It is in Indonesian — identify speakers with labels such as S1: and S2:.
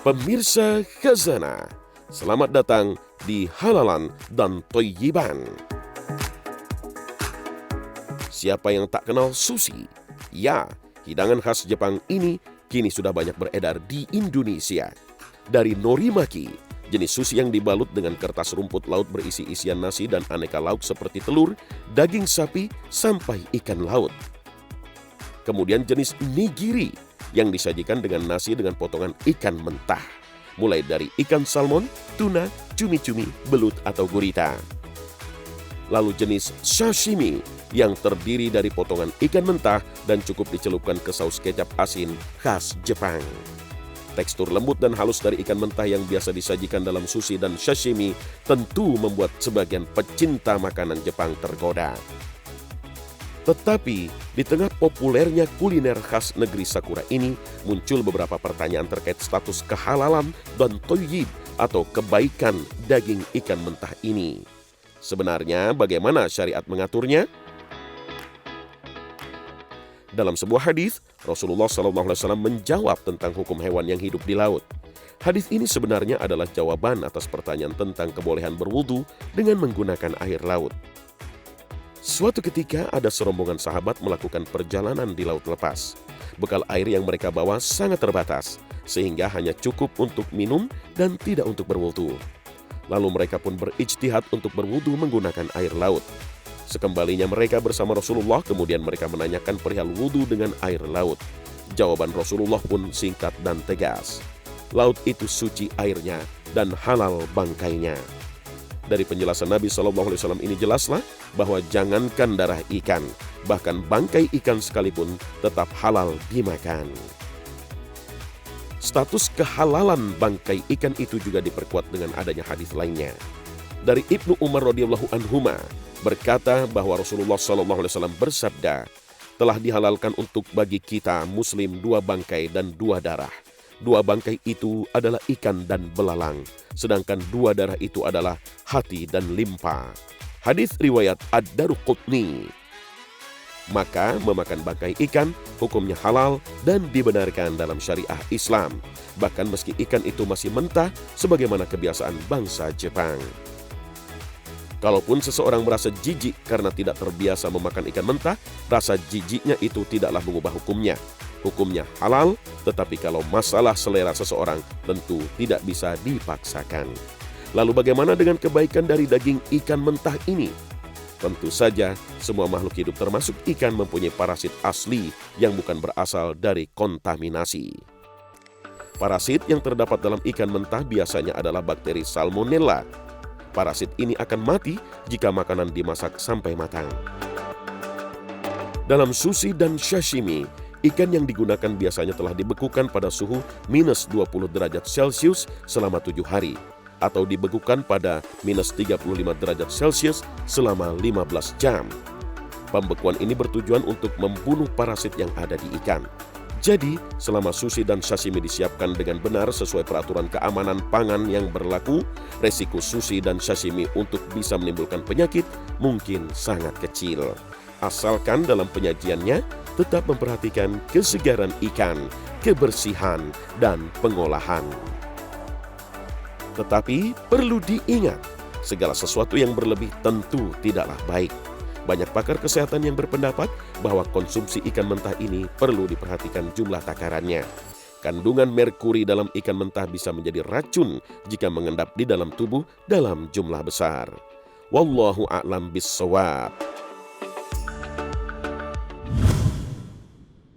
S1: Pemirsa Khazanah, selamat datang di Halalan dan Thayyiban. Siapa yang tak kenal sushi? Ya, hidangan khas Jepang ini kini sudah banyak beredar di Indonesia. Dari norimaki, jenis sushi yang dibalut dengan kertas rumput laut berisi isian nasi dan aneka lauk seperti telur, daging sapi, sampai ikan laut. Kemudian jenis nigiri yang disajikan dengan nasi dengan potongan ikan mentah. Mulai dari ikan salmon, tuna, cumi-cumi, belut atau gurita. Lalu jenis sashimi yang terdiri dari potongan ikan mentah dan cukup dicelupkan ke saus kecap asin khas Jepang. Tekstur lembut dan halus dari ikan mentah yang biasa disajikan dalam sushi dan sashimi tentu membuat sebagian pecinta makanan Jepang tergoda. Tetapi, di tengah populernya kuliner khas negeri Sakura ini, muncul beberapa pertanyaan terkait status kehalalan dan thayyib atau kebaikan daging ikan mentah ini. Sebenarnya, bagaimana syariat mengaturnya? Dalam sebuah hadis, Rasulullah SAW menjawab tentang hukum hewan yang hidup di laut. Hadis ini sebenarnya adalah jawaban atas pertanyaan tentang kebolehan berwudu dengan menggunakan air laut. Suatu ketika ada serombongan sahabat melakukan perjalanan di laut lepas. Bekal air yang mereka bawa sangat terbatas, sehingga hanya cukup untuk minum dan tidak untuk berwudu. Lalu mereka pun berijtihad untuk berwudu menggunakan air laut. Sekembalinya mereka bersama Rasulullah, kemudian mereka menanyakan perihal wudu dengan air laut. Jawaban Rasulullah pun singkat dan tegas. Laut itu suci airnya dan halal bangkainya. Dari penjelasan Nabi SAW ini jelaslah bahwa jangankan darah ikan, bahkan bangkai ikan sekalipun tetap halal dimakan. Status kehalalan bangkai ikan itu juga diperkuat dengan adanya hadis lainnya. Dari Ibnu Umar radhiyallahu anhuma berkata bahwa Rasulullah SAW bersabda, telah dihalalkan untuk bagi kita Muslim 2 bangkai dan 2 darah. 2 bangkai itu adalah ikan dan belalang, sedangkan 2 darah itu adalah hati dan limpa. Hadis riwayat Ad-Daruqutni. Maka memakan bangkai ikan hukumnya halal dan dibenarkan dalam syariah Islam, bahkan meski ikan itu masih mentah sebagaimana kebiasaan bangsa Jepang. Kalaupun seseorang merasa jijik karena tidak terbiasa memakan ikan mentah, rasa jijiknya itu tidaklah mengubah hukumnya. Hukumnya halal, tetapi kalau masalah selera seseorang tentu tidak bisa dipaksakan. Lalu bagaimana dengan kebaikan dari daging ikan mentah ini? Tentu saja semua makhluk hidup termasuk ikan mempunyai parasit asli yang bukan berasal dari kontaminasi. Parasit yang terdapat dalam ikan mentah biasanya adalah bakteri Salmonella. Parasit ini akan mati jika makanan dimasak sampai matang. Dalam sushi dan sashimi, ikan yang digunakan biasanya telah dibekukan pada suhu minus 20 derajat Celcius selama 7 hari, atau dibekukan pada minus 35 derajat Celcius selama 15 jam. Pembekuan ini bertujuan untuk membunuh parasit yang ada di ikan. Jadi, selama sushi dan sashimi disiapkan dengan benar sesuai peraturan keamanan pangan yang berlaku, resiko sushi dan sashimi untuk bisa menimbulkan penyakit mungkin sangat kecil. Asalkan dalam penyajiannya tetap memperhatikan kesegaran ikan, kebersihan, dan pengolahan. Tetapi perlu diingat, segala sesuatu yang berlebih tentu tidaklah baik. Banyak pakar kesehatan yang berpendapat bahwa konsumsi ikan mentah ini perlu diperhatikan jumlah takarannya. Kandungan merkuri dalam ikan mentah bisa menjadi racun jika mengendap di dalam tubuh dalam jumlah besar. Wallahu a'lam bishawab.